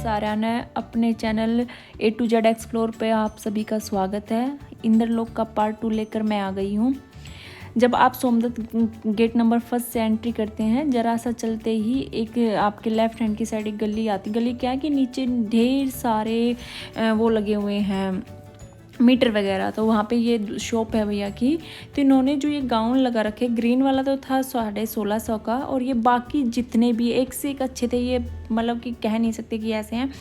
आर्यन है। अपने channel A to Z explore पे आप सभी का स्वागत है। इंद्रलोक का पार्ट 2 लेकर मैं आ गई हूँ। जब आप सोमदत्त गेट नंबर 1 से एंट्री करते हैं, ज़रा सा चलते ही एक आपके लेफ़्ट हैंड की साइड एक गली आती। गली क्या है कि नीचे ढेर सारे वो लगे हुए हैं मीटर वगैरह, तो वहाँ पे ये शॉप है भैया की। तो इन्होंने जो ये गाउन लगा रखे, ग्रीन वाला तो था 1650 का, और ये बाकी जितने भी एक से एक अच्छे थे। ये मतलब कि कह नहीं सकते कि ऐसे हैं।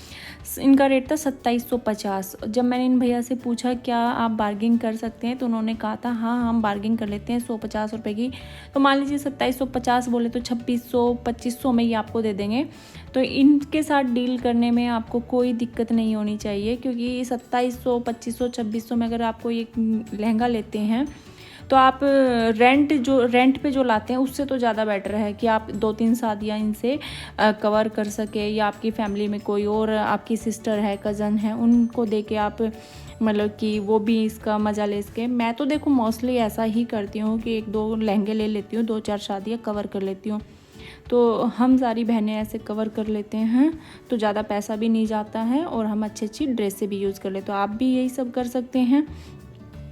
इनका रेट था 2750। जब मैंने इन भैया से पूछा क्या आप बार्गिंग कर सकते हैं, तो उन्होंने कहा था हाँ हम बार्गिंग कर लेते हैं 150 रुपये की। तो मान लीजिए 2750 बोले तो 2600 2500 में ही आपको दे देंगे। तो इनके साथ डील करने में आपको कोई दिक्कत नहीं होनी चाहिए, क्योंकि 2700 2500 2600 में अगर आपको ये लहंगा लेते हैं तो आप रेंट पे जो लाते हैं उससे तो ज़्यादा बेटर है कि आप 2-3 शादियाँ इनसे कवर कर सके, या आपकी फैमिली में कोई और आपकी सिस्टर है, कज़न है, उनको दे के आप मतलब कि वो भी इसका मज़ा ले सके। मैं तो देखो मोस्टली ऐसा ही करती हूँ कि 1-2 लहंगे ले लेती हूँ, 2-4 शादियाँ कवर कर लेती हूँ। तो हम सारी बहनें ऐसे कवर कर लेते हैं, तो ज़्यादा पैसा भी नहीं जाता है और हम अच्छी ड्रेसें भी यूज़ कर लेते। तो आप भी यही सब कर सकते हैं।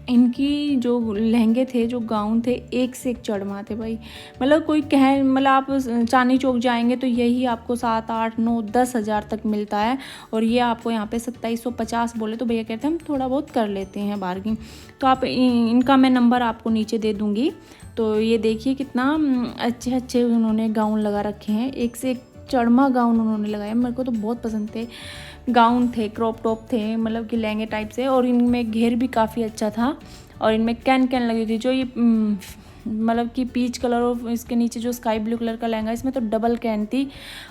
इनकी जो लहंगे थे, जो गाउन थे, एक से एक चढ़मा थे भाई। मतलब कोई मतलब आप चांदनी चौक जाएंगे तो यही आपको 7, 8, 9, 10 हज़ार तक मिलता है, और ये आपको यहाँ पे 2750 बोले तो भैया कहते हैं हम थोड़ा बहुत कर लेते हैं बार्गिंग। तो आप इनका मैं नंबर आपको नीचे दे दूँगी। तो ये देखिए कितना अच्छे उन्होंने गाउन लगा रखे हैं, एक से एक चढ़मा गाउन उन्होंने लगाया। मेरे को तो बहुत पसंद थे गाउन, थे क्रॉप टॉप थे, मतलब कि लहंगे टाइप से, और इनमें घेर भी काफ़ी अच्छा था, और इनमें कैन लगी थी। जो ये मतलब कि पीच कलर और इसके नीचे जो स्काई ब्लू कलर का लहंगा, इसमें तो डबल कैन थी।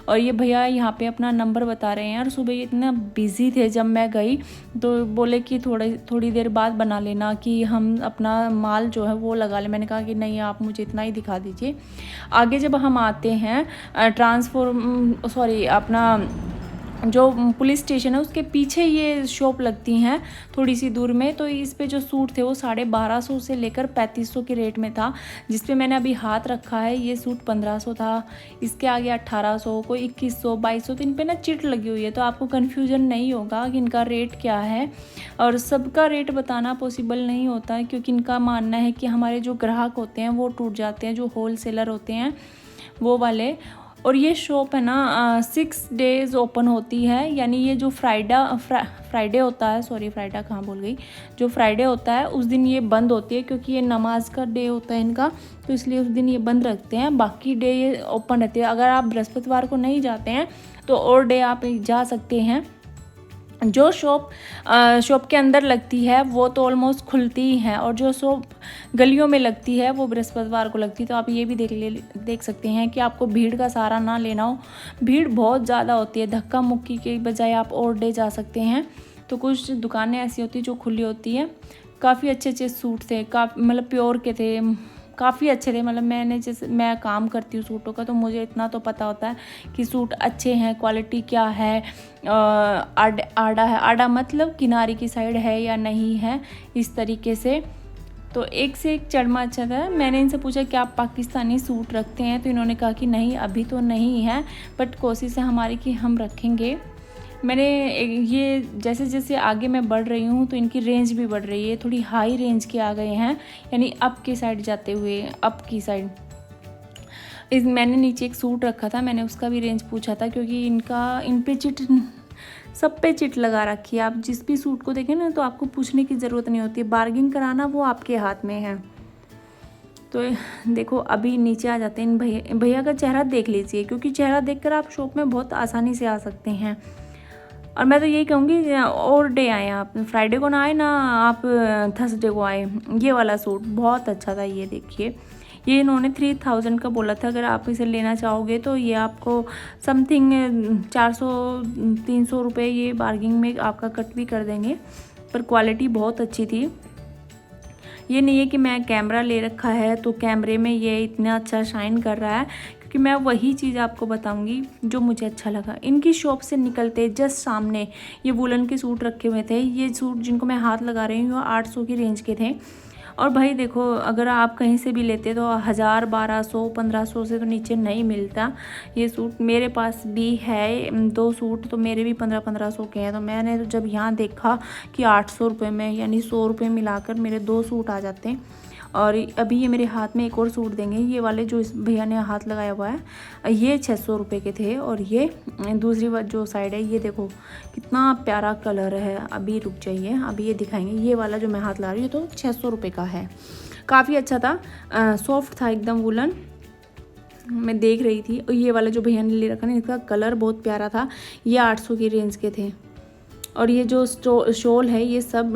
और ये भैया यहाँ पे अपना नंबर बता रहे हैं। और सुबह इतना बिजी थे जब मैं गई, तो बोले कि थोड़ी देर बाद बना लेना कि हम अपना माल जो है वो लगा लें। मैंने कहा कि नहीं, आप मुझे इतना ही दिखा दीजिए। आगे जब हम आते हैं अपना जो पुलिस स्टेशन है उसके पीछे ये शॉप लगती हैं थोड़ी सी दूर में। तो इस पे जो सूट थे वो 1250 से लेकर 3500 के रेट में था। जिस पे मैंने अभी हाथ रखा है ये सूट 1500 था, इसके आगे 1800, कोई 2100 2200। तो इन पे ना चिट लगी हुई है, तो आपको कन्फ्यूजन नहीं होगा कि इनका रेट क्या है। और सबका रेट बताना पॉसिबल नहीं होता है, क्योंकि इनका मानना है कि हमारे जो ग्राहक होते हैं वो टूट जाते हैं, जो होल सेलर होते हैं वो वाले। और ये शॉप है ना 6 डेज़ ओपन होती है, यानी ये जो फ्राइडे होता है, सॉरी फ्राइडे कहाँ बोल गई, जो फ्राइडे होता है उस दिन ये बंद होती है, क्योंकि ये नमाज का डे होता है इनका, तो इसलिए उस दिन ये बंद रखते हैं। बाकी डे ये ओपन रहती है। अगर आप बृहस्पतिवार को नहीं जाते हैं तो और डे आप जा सकते हैं। जो शॉप के अंदर लगती है वो तो ऑलमोस्ट खुलती ही है, और जो शॉप गलियों में लगती है वो बृहस्पतिवार को लगती है। तो आप ये भी देख सकते हैं कि आपको भीड़ का सहारा ना लेना हो। भीड़ बहुत ज़्यादा होती है, धक्का मुक्की के बजाय आप और डे जा सकते हैं। तो कुछ दुकानें ऐसी होती हैं जो खुली होती हैं। काफ़ी अच्छे सूट थे, मतलब प्योर के थे, काफ़ी अच्छे थे। मतलब जैसे मैं काम करती हूँ सूटों का, तो मुझे इतना तो पता होता है कि सूट अच्छे हैं, क्वालिटी क्या है, आड़ा मतलब किनारे की साइड है या नहीं है, इस तरीके से। तो एक से एक चढ़मा अच्छा था। मैंने इनसे पूछा कि आप पाकिस्तानी सूट रखते हैं, तो इन्होंने कहा कि नहीं अभी तो नहीं है, बट कोशिश है हमारी कि हम रखेंगे। मैंने ये जैसे जैसे आगे मैं बढ़ रही हूँ तो इनकी रेंज भी बढ़ रही है, थोड़ी हाई रेंज के आ गए हैं, यानी अप की साइड जाते हुए, अप की साइड। मैंने नीचे एक सूट रखा था, मैंने उसका भी रेंज पूछा था, क्योंकि इन पे चिट, सब पे चिट लगा रखी है। आप जिस भी सूट को देखें ना तो आपको पूछने की ज़रूरत नहीं होती है, बार्गिंग कराना वो आपके हाथ में है। तो देखो अभी नीचे आ जाते हैं। इन भैया का चेहरा देख लीजिए, क्योंकि चेहरा देखकर आप शॉप में बहुत आसानी से आ सकते हैं। और मैं तो यही कहूँगी और डे आए आप, फ्राइडे को ना आए ना, आप थर्सडे को आए। ये वाला सूट बहुत अच्छा था, ये देखिए। ये इन्होंने 3000 का बोला था। अगर आप इसे लेना चाहोगे तो ये आपको समथिंग 400-300 रुपये ये बार्गिंग में आपका कट भी कर देंगे, पर क्वालिटी बहुत अच्छी थी। ये नहीं है कि मैं कैमरा ले रखा है तो कैमरे में ये इतना अच्छा शाइन कर रहा है, क्योंकि मैं वही चीज़ आपको बताऊंगी जो मुझे अच्छा लगा। इनकी शॉप से निकलते जस्ट सामने ये वुलन के सूट रखे हुए थे। ये सूट जिनको मैं हाथ लगा रही हूँ 800 की रेंज के थे, और भाई देखो, अगर आप कहीं से भी लेते तो 1000, 1200, 1500 से तो नीचे नहीं मिलता ये सूट। मेरे पास भी है 2 सूट, तो मेरे भी 1500 के हैं। तो मैंने तो जब यहाँ देखा कि 800 रुपये में, यानी 100 रुपये मिलाकर मेरे 2 सूट आ जाते हैं। और अभी ये मेरे हाथ में एक और सूट देंगे, ये वाले जो इस भैया ने हाथ लगाया हुआ है, ये 600 रुपये के थे। और ये दूसरी बात जो साइड है, ये देखो कितना प्यारा कलर है। अभी रुक जाइए, अभी ये दिखाएंगे। ये वाला जो मैं हाथ लगा रही हूँ तो 600 रुपये का है, काफ़ी अच्छा था, सॉफ्ट था एकदम वुलन। मैं देख रही थी। और ये वाला जो भैया ने ले रखा ना, इसका कलर बहुत प्यारा था। ये 800 की रेंज के थे। और ये जो शॉल है, ये सब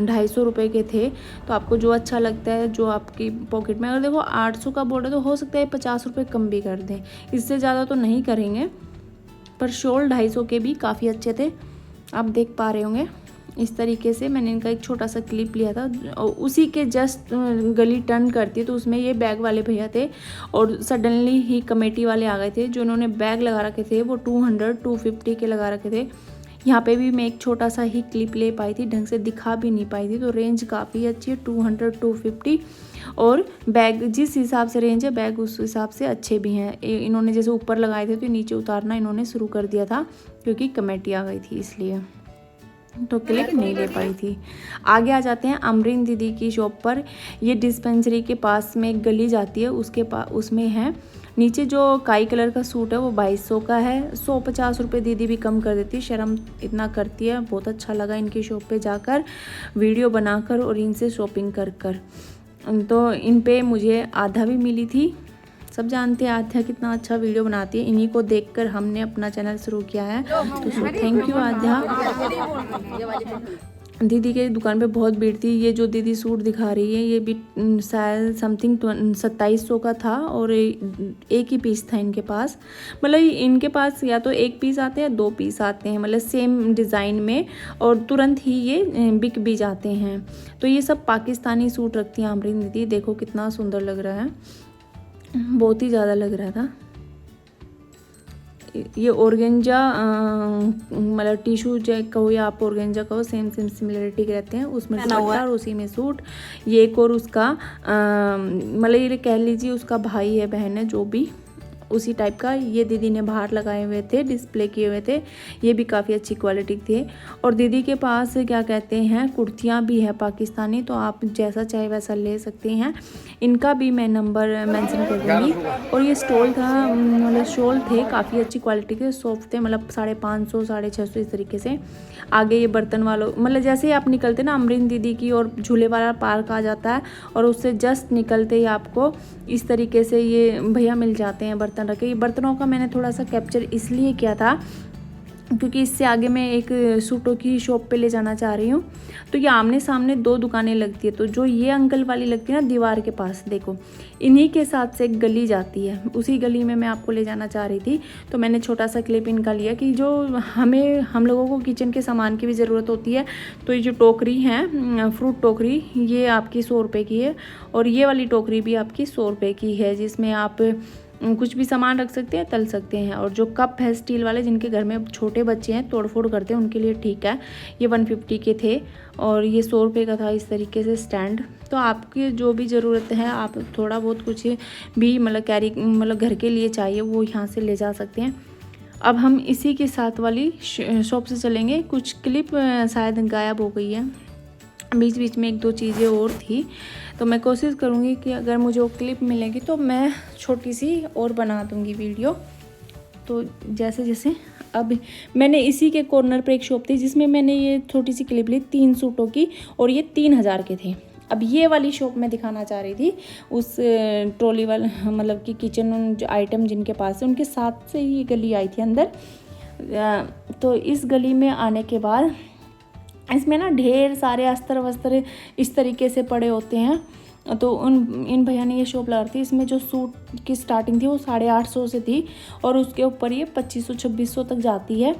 250 रुपये के थे। तो आपको जो अच्छा लगता है, जो आपकी पॉकेट में, अगर देखो 800 का बोर्ड है तो हो सकता है 50 रुपये कम भी कर दें, इससे ज़्यादा तो नहीं करेंगे। पर शॉल 250 के भी काफ़ी अच्छे थे, आप देख पा रहे होंगे। इस तरीके से मैंने इनका एक छोटा सा क्लिप लिया था, और उसी के जस्ट गली टर्न करती है तो उसमें ये बैग वाले भैया थे। और सडनली ही कमेटी वाले आ गए थे, जो उन्होंने बैग लगा रखे थे वो 250 के लगा रखे थे। यहाँ पे भी मैं एक छोटा सा ही क्लिप ले पाई थी, ढंग से दिखा भी नहीं पाई थी। तो रेंज काफ़ी अच्छी है, 200, 250। और बैग जिस हिसाब से रेंज है, बैग उस हिसाब से अच्छे भी हैं। इन्होंने जैसे ऊपर लगाए थे तो नीचे उतारना इन्होंने शुरू कर दिया था, क्योंकि कमेटी आ गई थी इसलिए, तो क्लिप नहीं ले पाई थी। आगे आ जाते हैं अमरीन दीदी की शॉप पर। ये डिस्पेंसरी के पास में एक गली जाती है, उसके पास उसमें है। नीचे जो काई कलर का सूट है वो 2200 का है। 150 रुपये दीदी भी कम कर देती है, शर्म इतना करती है। बहुत अच्छा लगा इनकी शॉप पे जाकर, वीडियो बनाकर और इनसे शॉपिंग कर कर। तो इन पे मुझे आधा भी मिली थी। सब जानते हैं आध्या कितना अच्छा वीडियो बनाती है, इन्हीं को देखकर हमने अपना चैनल शुरू किया है। तो थैंक यू आध्या। दीदी के दुकान पे बहुत भीड़ थी। ये जो दीदी सूट दिखा रही है, ये भी शायद समथिंग 2700 का था, और एक ही पीस था इनके पास। मतलब इनके पास या तो एक पीस आते हैं, 2 पीस आते हैं, मतलब सेम डिज़ाइन में, और तुरंत ही ये बिक भी जाते हैं। तो ये सब पाकिस्तानी सूट रखती हैं अमरीन दीदी। देखो कितना सुंदर लग रहा है, बहुत ही ज़्यादा लग रहा था। ये ऑर्गेंजा, मतलब टिशू कहो या आप ऑर्गेंजा कहो, सेम सिमिलरिटी के रहते हैं। उसमें दुपट्टा और उसी में सूट। ये एक और उसका मतलब ये कह लीजिए उसका भाई है, बहन है, जो भी उसी टाइप का। ये दीदी ने बाहर लगाए हुए थे, डिस्प्ले किए हुए थे। ये भी काफ़ी अच्छी क्वालिटी थे। और दीदी के पास क्या कहते हैं, कुर्तियाँ भी है पाकिस्तानी, तो आप जैसा चाहे वैसा ले सकते हैं। इनका भी मैं नंबर मेंशन कर दूँगी। और ये स्टॉल था, मतलब शॉल थे, काफ़ी अच्छी क्वालिटी के, सॉफ्ट थे, मतलब 550, 650 इस तरीके से। आगे ये बर्तन वालों, मतलब जैसे ही आप निकलते ना अमरीन दीदी की और झूले वाला पार्क आ जाता है, और उससे जस्ट निकलते ही आपको इस तरीके से ये भैया मिल जाते हैं बर्तन रखे। ये बर्तनों का मैंने थोड़ा सा कैप्चर इसलिए किया था क्योंकि इससे आगे मैं एक सूटों की शॉप पे ले जाना चाह रही हूँ। तो ये आमने सामने 2 दुकानें लगती है। तो जो ये अंकल वाली लगती है ना दीवार के पास, देखो इन्हीं के साथ से एक गली जाती है, उसी गली में मैं आपको ले जाना चाह रही थी। तो मैंने छोटा सा क्लिप इनका लिया कि जो हम लोगों को किचन के सामान की भी ज़रूरत होती है। तो ये जो टोकरी है, फ्रूट टोकरी, ये आपकी 100 रुपये की है। और ये वाली टोकरी भी आपकी 100 रुपये की है, जिसमें आप कुछ भी सामान रख सकते हैं, तल सकते हैं। और जो कप है स्टील वाले, जिनके घर में छोटे बच्चे हैं, तोड़ फोड़ करते हैं, उनके लिए ठीक है। ये 150 के थे, और ये 100 रुपये का था इस तरीके से स्टैंड। तो आपकी जो भी ज़रूरत है, आप थोड़ा बहुत कुछ भी मतलब कैरी, मतलब घर के लिए चाहिए, वो यहाँ से ले जा सकते हैं। अब हम इसी के साथ वाली शॉप से चलेंगे। कुछ क्लिप शायद गायब हो गई है, बीच बीच में 1-2 चीज़ें और थी। तो मैं कोशिश करूँगी कि अगर मुझे वो क्लिप मिलेगी तो मैं छोटी सी और बना दूँगी वीडियो। तो जैसे जैसे अब मैंने इसी के कॉर्नर पर एक शॉप थी, जिसमें मैंने ये छोटी सी क्लिप ली 3 सूटों की, और ये 3000 के थे। अब ये वाली शॉप मैं दिखाना चाह रही थी, उस ट्रॉली वाला, मतलब कि किचन जो आइटम जिनके पास है, उनके साथ से ही गली आई थी अंदर। तो इस गली में आने के बाद इसमें ना ढेर सारे अस्तर वस्त्र इस तरीके से पड़े होते हैं। तो इन भैया ने ये शॉप लगा थी। इसमें जो सूट की स्टार्टिंग थी वो 850 से थी, और उसके ऊपर ये 2500-2600 तक जाती है।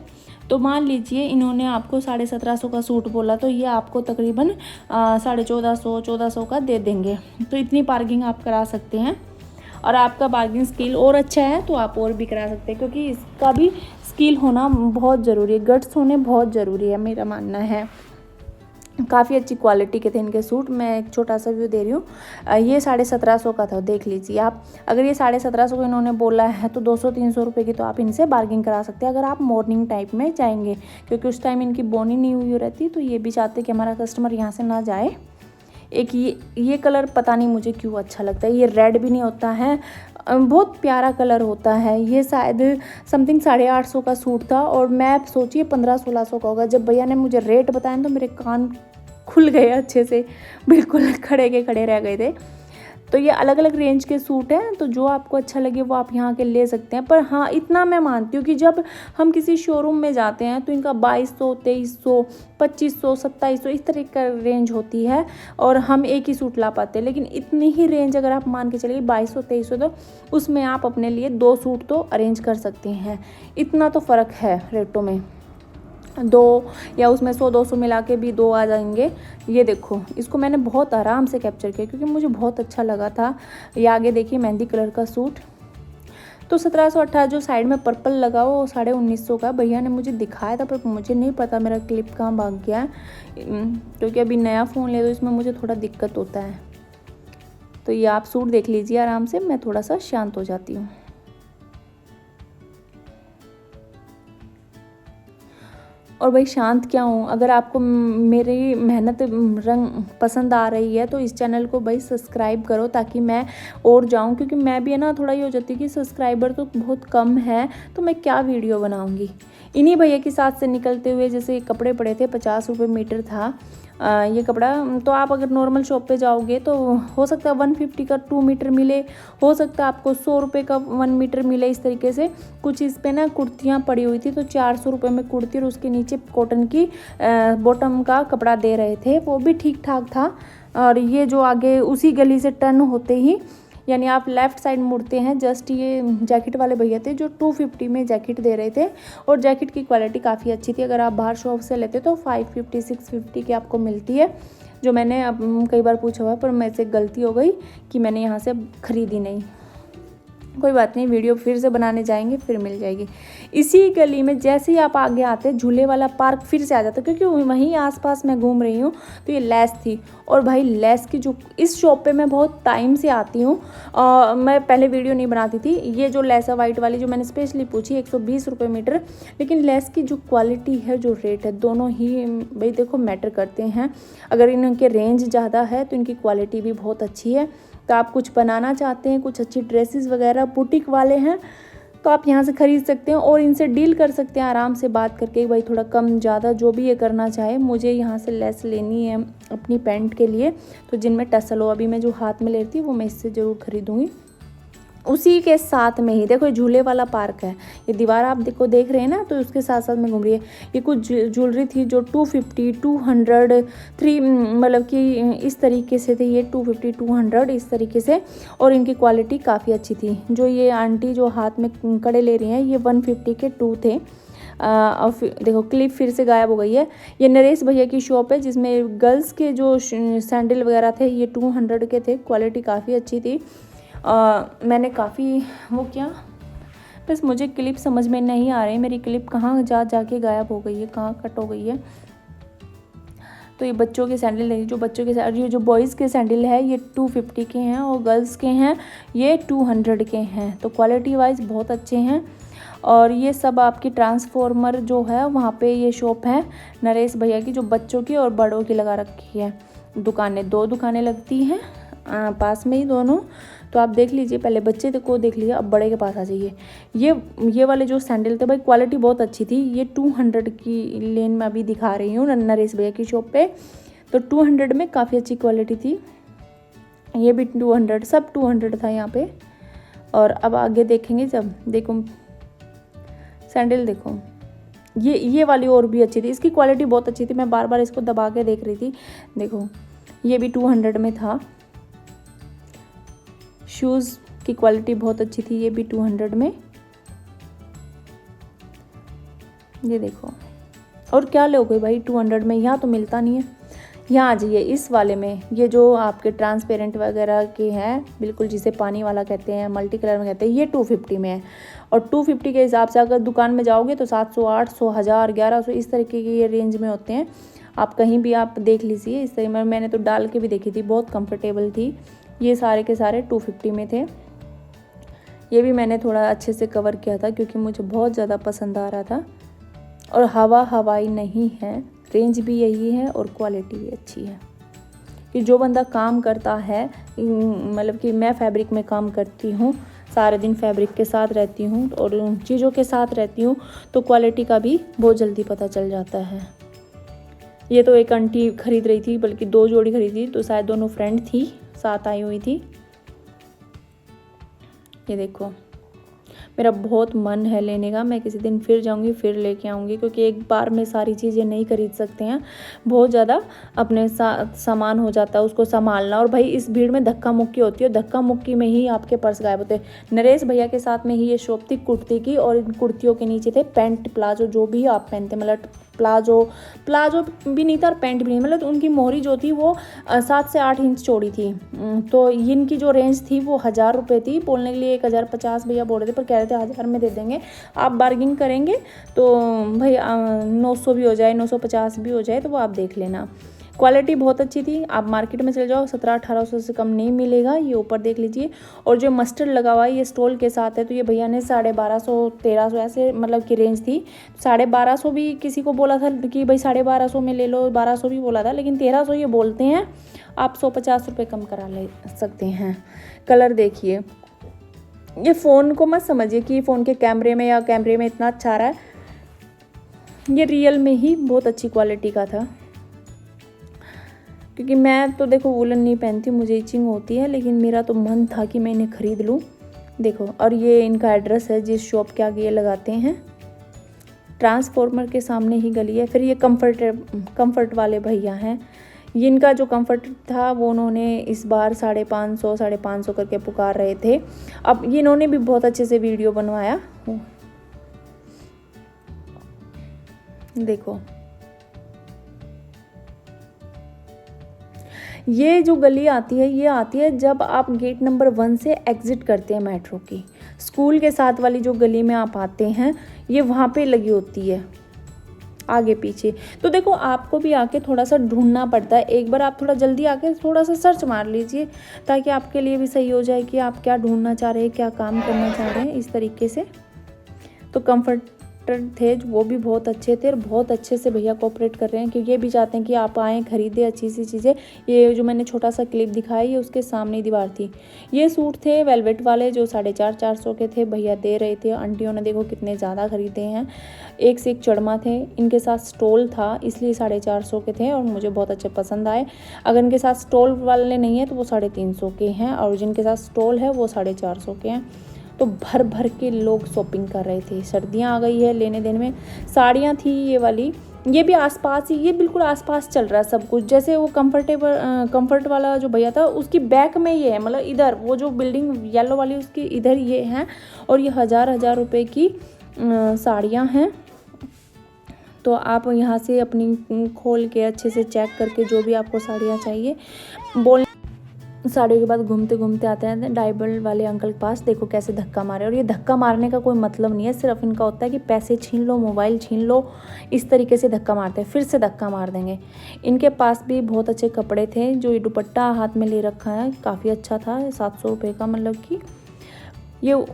तो मान लीजिए इन्होंने आपको 1750 का सूट बोला, तो ये आपको तकरीबन 1450-1400 का दे देंगे। तो इतनी बार्गिंग आप करा सकते हैं, और आपका बार्गिंग स्किल और अच्छा है तो आप और भी करा सकते हैं, क्योंकि इसका भी स्किल होना बहुत ज़रूरी है, गट्स होने बहुत ज़रूरी है, मेरा मानना है। काफ़ी अच्छी क्वालिटी के थे इनके सूट। मैं एक छोटा सा व्यू दे रही हूँ। ये 1750 का था, देख लीजिए आप। अगर ये 1750 को इन्होंने बोला है तो 200-300 रुपये की तो आप इनसे बार्गिंग करा सकते हैं अगर आप मॉर्निंग टाइप में जाएंगे, क्योंकि उस टाइम इनकी बोनी नहीं हुई रहती, तो ये भी चाहते कि हमारा कस्टमर यहाँ से ना जाए। एक ये कलर पता नहीं मुझे क्यों अच्छा लगता है, ये रेड भी नहीं होता है, बहुत प्यारा कलर होता है। ये शायद समथिंग 850 का सूट था और मैं सोचिए 1500-1600 का होगा। जब भैया ने मुझे रेट बताया तो मेरे कान खुल गए अच्छे से, बिल्कुल खड़े के खड़े रह गए थे। तो ये अलग अलग रेंज के सूट हैं, तो जो आपको अच्छा लगे वो आप यहाँ के ले सकते हैं। पर हाँ, इतना मैं मानती हूँ कि जब हम किसी शोरूम में जाते हैं तो इनका 2200, 2300, 2500, 2700 इस तरह का रेंज होती है और हम एक ही सूट ला पाते हैं। लेकिन इतनी ही रेंज अगर आप मान के चलिए 2200, 2300, तो उसमें आप अपने लिए 2 सूट तो अरेंज कर सकते हैं। इतना तो फ़र्क है रेटों में, 2 या उसमें 100-200 मिला के भी 2 आ जाएंगे। ये देखो, इसको मैंने बहुत आराम से कैप्चर किया क्योंकि मुझे बहुत अच्छा लगा था। ये आगे देखिए मेहंदी कलर का सूट, तो 1718 जो साइड में पर्पल लगा वो 1950 का भैया ने मुझे दिखाया था, पर मुझे नहीं पता मेरा क्लिप कहाँ भाग गया है, क्योंकि अभी नया फ़ोन ले तो इसमें मुझे थोड़ा दिक्कत होता है। तो ये आप सूट देख लीजिए आराम से, मैं थोड़ा सा शांत हो जाती हूँ। और भाई शांत क्या हूँ, अगर आपको मेरी मेहनत रंग पसंद आ रही है तो इस चैनल को भाई सब्सक्राइब करो ताकि मैं और जाऊँ, क्योंकि मैं भी है ना थोड़ा ये हो जाती है कि सब्सक्राइबर तो बहुत कम है तो मैं क्या वीडियो बनाऊँगी। इन्हीं भैया के साथ से निकलते हुए जैसे ये कपड़े पड़े थे, 50 रुपये मीटर था ये कपड़ा। तो आप अगर नॉर्मल शॉप पे जाओगे तो हो सकता है 150 का 2 मीटर मिले, हो सकता है आपको 100 रुपये का 1 मीटर मिले। इस तरीके से कुछ इस पे ना कुर्तियाँ पड़ी हुई थी, तो 400 रुपये में कुर्ती और उसके नीचे कॉटन की बॉटम का कपड़ा दे रहे थे, वो भी ठीक ठाक था। और ये जो आगे उसी गली से टर्न होते ही, यानी आप लेफ़्ट साइड मुड़ते हैं जस्ट, ये जैकेट वाले भैया थे जो 250 में जैकेट दे रहे थे और जैकेट की क्वालिटी काफ़ी अच्छी थी। अगर आप बाहर शॉप से लेते तो 550, 650 की आपको मिलती है, जो मैंने अब कई बार पूछा हुआ है, पर मेरे से गलती हो गई कि मैंने यहाँ से ख़रीदी नहीं। कोई बात नहीं, वीडियो फिर से बनाने जाएंगे, फिर मिल जाएगी। इसी गली में जैसे ही आप आगे आते झूले वाला पार्क फिर से आ जाता, क्योंकि वहीं आसपास मैं घूम रही हूँ। तो ये लेस थी, और भाई लेस की जो इस शॉप पे मैं बहुत टाइम से आती हूँ, मैं पहले वीडियो नहीं बनाती थी। ये जो लेस है वाइट वाली जो मैंने स्पेशली पूछी 120 रुपये मीटर, लेकिन लेस की जो क्वालिटी है, जो रेट है, दोनों ही भाई देखो मैटर करते हैं। अगर इनके रेंज ज़्यादा है तो इनकी क्वालिटी भी बहुत अच्छी है। तो आप कुछ बनाना चाहते हैं, कुछ अच्छी ड्रेसेस वगैरह बुटीक वाले हैं, तो आप यहाँ से ख़रीद सकते हैं और इनसे डील कर सकते हैं आराम से बात करके, भाई थोड़ा कम ज़्यादा जो भी ये करना चाहे। मुझे यहाँ से लेस लेनी है अपनी पैंट के लिए, तो जिनमें टसल हो, अभी मैं जो हाथ में लेती हूँ वो मैं इससे ज़रूर ख़रीदूँगी। उसी के साथ में ही देखो झूले वाला पार्क है, ये दीवार आप देख रहे हैं ना, तो उसके साथ साथ में घूम रही है। ये कुछ ज्वेलरी थी जो 250, 200, 3 मतलब कि इस तरीके से थे, ये 250, 200 इस तरीके से, और इनकी क्वालिटी काफ़ी अच्छी थी। जो ये आंटी जो हाथ में कड़े ले रही हैं, ये 150 के 2 थे। और देखो क्लिप फिर से गायब हो गई है। ये नरेश भैया की शॉप है जिसमें गर्ल्स के जो सैंडल वगैरह थे ये 200 के थे, क्वालिटी काफ़ी अच्छी थी। मैंने काफ़ी वो किया, बस मुझे क्लिप समझ में नहीं आ रही, मेरी क्लिप कहाँ जाके गायब हो गई है, कहाँ कट हो गई है। तो ये बच्चों के सैंडल है, जो बच्चों के ये जो बॉयज़ के सैंडल है ये 250 के हैं और गर्ल्स के हैं ये 200 के हैं। तो क्वालिटी वाइज बहुत अच्छे हैं। और ये सब आपकी ट्रांसफॉर्मर जो है वहाँ पे ये शॉप है नरेश भैया की, जो बच्चों की और बड़ों की लगा रखी है दुकानें। 2 दुकानें लगती हैं पास में ही दोनों। तो आप देख लीजिए, पहले बच्चे को देख लीजिए, अब बड़े के पास आ जाइए। ये वाले जो सैंडल थे भाई क्वालिटी बहुत अच्छी थी। ये 200 की लेन में अभी दिखा रही हूँ नरेश भैया की शॉप पे, तो 200 में काफ़ी अच्छी क्वालिटी थी। ये भी 200, सब 200 था यहाँ पे। और अब आगे देखेंगे जब, देखो सैंडल देखो, ये वाली और भी अच्छी थी, इसकी क्वालिटी बहुत अच्छी थी। मैं बार बार इसको दबा के देख रही थी। देखो ये भी 200 में था। शूज़ की क्वालिटी बहुत अच्छी थी, ये भी 200 में। ये देखो, और क्या लोगे भाई 200 में, यहाँ तो मिलता नहीं है। यहाँ आ जाइए इस वाले में, ये जो आपके ट्रांसपेरेंट वगैरह के हैं बिल्कुल, जिसे पानी वाला कहते हैं, मल्टी कलर में कहते हैं, ये 250 में है। और 250 के हिसाब से अगर दुकान में जाओगे तो 700, 800, 1000, 1100 इस तरीके के ये रेंज में होते हैं। आप कहीं भी आप देख लीजिए, इस तरह मैंने तो डाल के भी देखी थी, बहुत कंफर्टेबल थी। ये सारे के सारे 250 में थे। ये भी मैंने थोड़ा अच्छे से कवर किया था क्योंकि मुझे बहुत ज़्यादा पसंद आ रहा था। और हवाई नहीं है, रेंज भी यही है और क्वालिटी भी अच्छी है। कि जो बंदा काम करता है, मतलब कि मैं फैब्रिक में काम करती हूँ, सारे दिन फैब्रिक के साथ रहती हूँ और उन चीज़ों के साथ रहती हूँ, तो क्वालिटी का भी बहुत जल्दी पता चल जाता है। ये तो एक आंटी खरीद रही थी, बल्कि 2 जोड़ी खरीदी, तो शायद दोनों फ्रेंड थी, साथ आई हुई थी। ये देखो, मेरा बहुत मन है लेने का, मैं किसी दिन फिर जाऊंगी, फिर लेके आऊँगी, क्योंकि एक बार में सारी चीज़ें नहीं खरीद सकते हैं, बहुत ज़्यादा अपने साथ सामान हो जाता है उसको संभालना। और भाई इस भीड़ में धक्का मुक्की होती है, धक्का मुक्की में ही आपके पर्स गायब होते हैं। नरेश भैया के साथ में ही ये शॉप थी कुर्ती की, और इन कुर्तियों के नीचे थे पैंट प्लाजो, जो भी आप पहनते, मतलब प्लाजो भी नहीं था और पैंट भी नहीं, मतलब उनकी मोहरी जो थी वो 7 से 8 इंच चौड़ी थी। तो इनकी जो रेंज थी वो 1000 रुपये थी। बोलने के लिए 1050 भैया बोल रहे थे, पर कह रहे थे 1000 में दे देंगे, आप बार्गिंग करेंगे तो भाई 900 भी हो जाए, 950 भी हो जाए, तो वो आप देख लेना। क्वालिटी बहुत अच्छी थी। आप मार्केट में चले जाओ, 1700-1800 से कम नहीं मिलेगा। ये ऊपर देख लीजिए, और जो मस्टर्ड लगा हुआ है ये स्टोल के साथ है, तो ये भैया ने 1250-1300 ऐसे मतलब की रेंज थी। 1250 भी किसी को बोला था कि भाई 1250 में ले लो, 1200 भी बोला था, लेकिन 1300 ये बोलते हैं। आप 150 रुपये कम करा ले सकते हैं। कलर देखिए, ये फ़ोन को मत समझिए कि फ़ोन के कैमरे में या कैमरे में इतना अच्छा आ रहा है, ये रियल में ही बहुत अच्छी क्वालिटी का था। क्योंकि मैं तो देखो वूलन नहीं पहनती, मुझे इचिंग होती है, लेकिन मेरा तो मन था कि मैं इन्हें ख़रीद लूँ। देखो, और ये इनका एड्रेस है जिस शॉप के आगे ये लगाते हैं, ट्रांसफॉर्मर के सामने ही गली है। फिर ये कंफर्ट वाले भैया हैं, इनका जो कंफर्ट था वो उन्होंने इस बार 550 करके पुकार रहे थे। अब ये इन्होंने भी बहुत अच्छे से वीडियो बनवाया। देखो, ये जो गली आती है, ये आती है जब आप गेट नंबर 1 से एग्ज़िट करते हैं मेट्रो की। स्कूल के साथ वाली जो गली में आप आते हैं, ये वहाँ पे लगी होती है, आगे पीछे। तो देखो, आपको भी आके थोड़ा सा ढूंढना पड़ता है। एक बार आप थोड़ा जल्दी आके थोड़ा सा सर्च मार लीजिए, ताकि आपके लिए भी सही हो जाए कि आप क्या ढूंढना चाह रहे हैं, क्या काम करना चाह रहे हैं, इस तरीके से। तो कंफर्टर थे वो भी बहुत अच्छे थे, और बहुत अच्छे से भैया कोऑपरेट कर रहे हैं, क्योंकि ये भी चाहते हैं कि आप आएँ, खरीदें अच्छी सी चीज़ें। ये जो मैंने छोटा सा क्लिप दिखाया, ये उसके सामने ही दीवार थी। ये सूट थे वेलवेट वाले, जो 450 के थे, भैया दे रहे थे। आंटियों ने देखो कितने ज़्यादा खरीदे हैं, एक से एक चढ़मा थे। इनके साथ स्टोल था, इसलिए 450 के थे, और मुझे बहुत अच्छे पसंद आए। अगर इनके साथ स्टोल वाले नहीं है तो वो 350 के हैं, और जिनके साथ स्टोल है वो 450 के हैं। तो भर भर के लोग शॉपिंग कर रहे थे। सर्दियाँ आ गई है, लेने देने में। साड़ियाँ थी ये वाली, ये भी आसपास ही, ये बिल्कुल आसपास चल रहा है सब कुछ। जैसे वो कंफर्ट वाला जो भैया था, उसकी बैक में ये है, मतलब इधर वो जो बिल्डिंग येलो वाली उसकी इधर ये है। और ये 1000 रुपये की साड़ियाँ हैं। तो आप यहाँ से अपनी खोल के अच्छे से चेक करके जो भी आपको साड़ियाँ चाहिए बोल। साड़ियों के बाद घूमते घूमते आते हैं डायबल वाले अंकल के पास। देखो कैसे धक्का मारे, और ये धक्का मारने का कोई मतलब नहीं है, सिर्फ इनका होता है कि पैसे छीन लो, मोबाइल छीन लो, इस तरीके से धक्का मारते हैं, फिर से धक्का मार देंगे। इनके पास भी बहुत अच्छे कपड़े थे। जो ये दुपट्टा हाथ में ले रखा है काफ़ी अच्छा था, 700 रुपये का, मतलब कि ये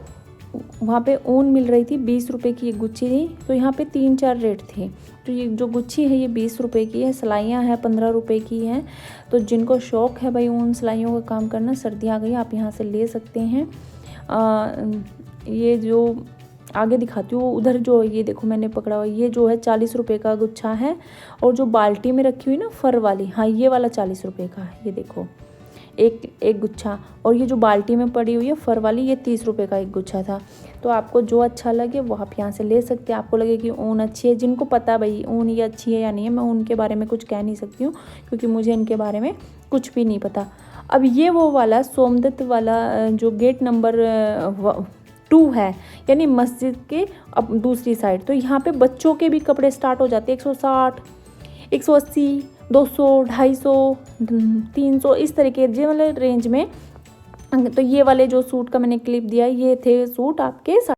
वहाँ पे ऊन मिल रही थी, 20 रुपये की एक गुच्छी थी। तो यहाँ पे 3-4 रेट थे। तो ये जो गुच्छी है ये 20 रुपये की है, सिलाइयाँ हैं 15 रुपये की हैं। तो जिनको शौक़ है भाई ऊन सिलाइयों का काम करना, सर्दियाँ आ गई, आप यहाँ से ले सकते हैं। ये जो आगे दिखाती हूँ, उधर जो ये देखो मैंने पकड़ा हुआ, ये जो है 40 रुपये का गुच्छा है। और जो बाल्टी में रखी हुई ना फर वाली, हाँ ये वाला 40 रुपये का है। ये देखो एक गुच्छा। और ये जो बाल्टी में पड़ी हुई है फर वाली, ये 30 रुपये का एक गुच्छा था। तो आपको जो अच्छा लगे वो आप यहाँ से ले सकते हैं। आपको लगे कि ऊन अच्छी है, जिनको पता भाई ऊन ये अच्छी है या नहीं है, मैं उनके बारे में कुछ कह नहीं सकती हूँ, क्योंकि मुझे इनके बारे में कुछ भी नहीं पता। अब ये वो वाला सोमदत्त वाला जो गेट नंबर 2 है, यानी मस्जिद के अब दूसरी साइड। तो यहाँ पे बच्चों के भी कपड़े स्टार्ट हो जाते हैं 160, 180, 200, 250, 300 इस तरीके के वाले रेंज में। तो ये वाले जो सूट का मैंने क्लिप दिया, ये थे सूट आपके